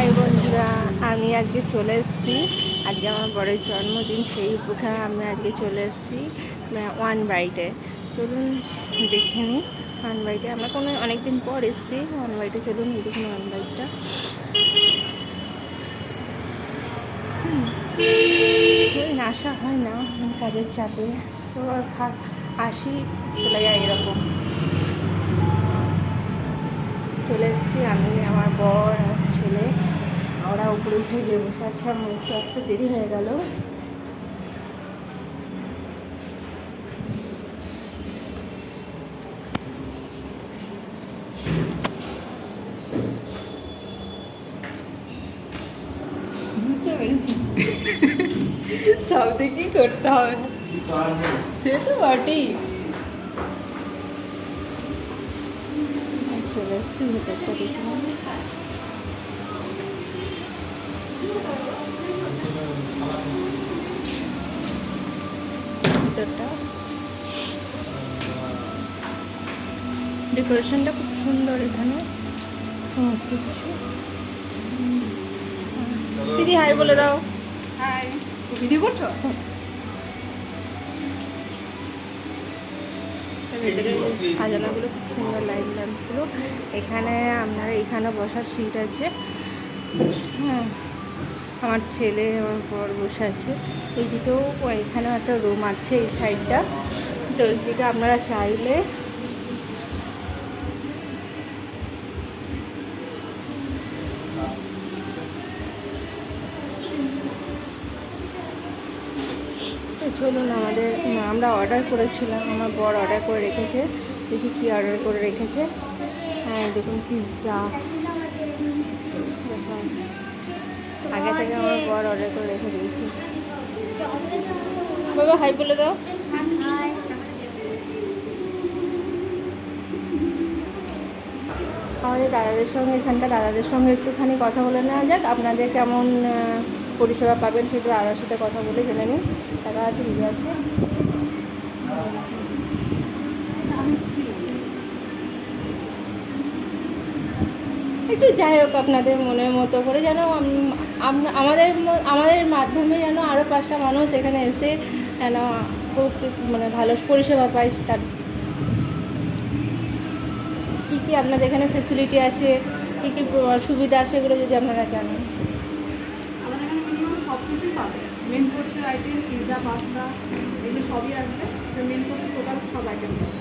High বন্ধুরা, আমি আজকে চলে এসেছি। আজকে আমার বড়ের জন্মদিন, সেই উপলক্ষে আমি আজকে চলে এসেছি ওয়ান বাইটে। চলুন দেখে নিই ওয়ান বাইটে। আমরা অনেকদিন পর এসেছি ওয়ান বাইটে। চলুন দেখুন ওয়ান বাইটটা। আসা হয় না কাজের চাপে, তো আসি চলে যায় এরকম। চলে এসেছি আমি, আমার বর, আমার ছেলে, ওরা উপরে উঠে গিয়ে বসে আছে। আমার একটু আসতে দেরি হয়ে গেল। বুঝতে পেরেছি, সব দিকেই করতে হবে, সে তো বটেই। চলে এসেছি ভিতরটা দেখুন। ভিতরটা ডেকোরেশনটা খুব সুন্দর, এখানে সমস্ত কিছু। দিদি হাই বলে দাও। হাই, ভিডিও করছো? ভেতরে সাজানোগুলো খুব সুন্দর, লাইট ল্যাম্পগুলো। এখানে আপনারা এখানে বসার সিট আছে। হ্যাঁ, আমার ছেলে, আমার বর বসে আছে। এইদিকেও এখানেও একটা রুম আছে, এই সাইডটা। তো এইদিকে আপনারা চাইলে চলুন। আমরা অর্ডার করেছিলাম, আমার বর অর্ডার করে রেখেছে। দেখি কি অর্ডার করে রেখেছে। হ্যাঁ দেখুন, পিৎজা। আগে থেকে আমার বর অর্ডার করে রেখে দিয়েছি। বাবা হাই বলে দাও। আমাদের দাদাদের সঙ্গে, এখানকার দাদাদের সঙ্গে একটুখানি কথা বলে নেওয়া যাক। আপনাদের কেমন পরিষেবা পাবেন সেটা দাদার সাথে কথা বলে জেনে নিন। দাদা আছে, দিদি আছে। একটু যাই হোক, আপনাদের মনের মতো করে যেন আমাদের মাধ্যমে যেন আরও 5টা মানুষ এখানে এসে যেন মানে ভালো পরিষেবা পায়। তার কী কী আপনাদের এখানে ফেসিলিটি আছে, কী কী সুবিধা আছে, এগুলো যদি আপনারা জানেন। আমাদের এখানে মিনিমাম সব কিছুই পাবে। মেন কোর্সের আইটেম, পিৎজা, পাস্তা, এগুলো সবই আসবে। মেন কোর্সের টোটাল সব আইটেম পাবে।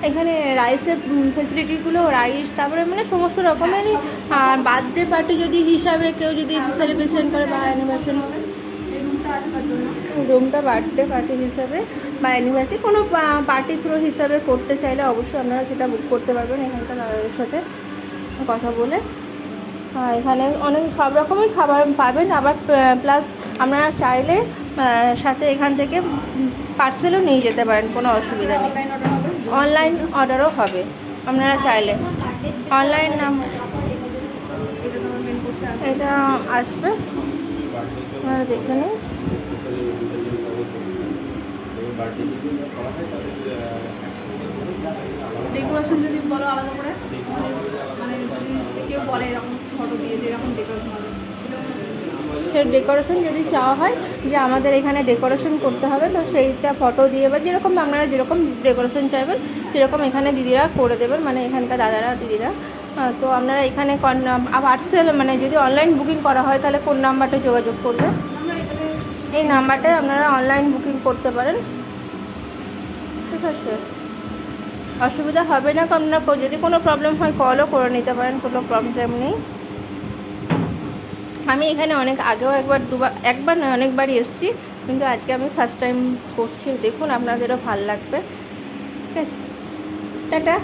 এখানে রাইসের ফেসিলিটিগুলো, রাইস, তারপরে মানে সমস্ত রকমেরই। আর বার্থডে পার্টি যদি হিসাবে কেউ যদি সেলিব্রেশন করে বা অ্যানিভার্সারি, রুমটা বার্থডে পার্টি হিসাবে বা অ্যানিভার্সারি কোনো পার্টি থ্রো হিসাবে করতে চাইলে অবশ্যই আপনারা সেটা বুক করতে পারবেন এখানকার দাদাদের সাথে কথা বলে। এখানে অনেক সব রকমই খাবার পাবেন। আবার প্লাস আপনারা চাইলে সাথে এখান থেকে পার্সেলও নিয়ে যেতে পারেন, কোনো অসুবিধা নেই। অনলাইন অর্ডারও হবে আপনারা চাইলে। অনলাইন এটা আসবে, আপনারা দেখে নিন। ডেকোরেশন যদি বলো আলাদা করে, মানে যদি কেউ বলে এরকম ফটো দিয়ে যে এরকম ডেকোরেশন হবে, সে ডেকোরেশন যদি চাওয়া হয় যে আমাদের এখানে ডেকোরেশন করতে হবে, তো সেইটা ফটো দিয়ে বা যেরকম আপনারা যেরকম ডেকোরেশন চাইবেন সেরকম এখানে দিদিরা করে দেবেন, মানে এখানকার দাদারা দিদিরা। তো আপনারা এখানে পার্সেল মানে যদি অনলাইন বুকিং করা হয় তাহলে কোন নাম্বারটা যোগাযোগ করবেন? এই নাম্বারটায় আপনারা অনলাইন বুকিং করতে পারেন, ঠিক আছে? অসুবিধা হবে না। আপনারা যদি কোনো প্রবলেম হয় কলও করে নিতে পারেন, কোনো প্রবলেম নেই। আমি এখানে অনেক আগেও একবার নয় অনেকবারই এসেছি, কিন্তু আজকে আমি ফার্স্ট টাইম করছি। দেখুন, আপনাদেরও ভালো লাগবে, ঠিক আছে? টাটা।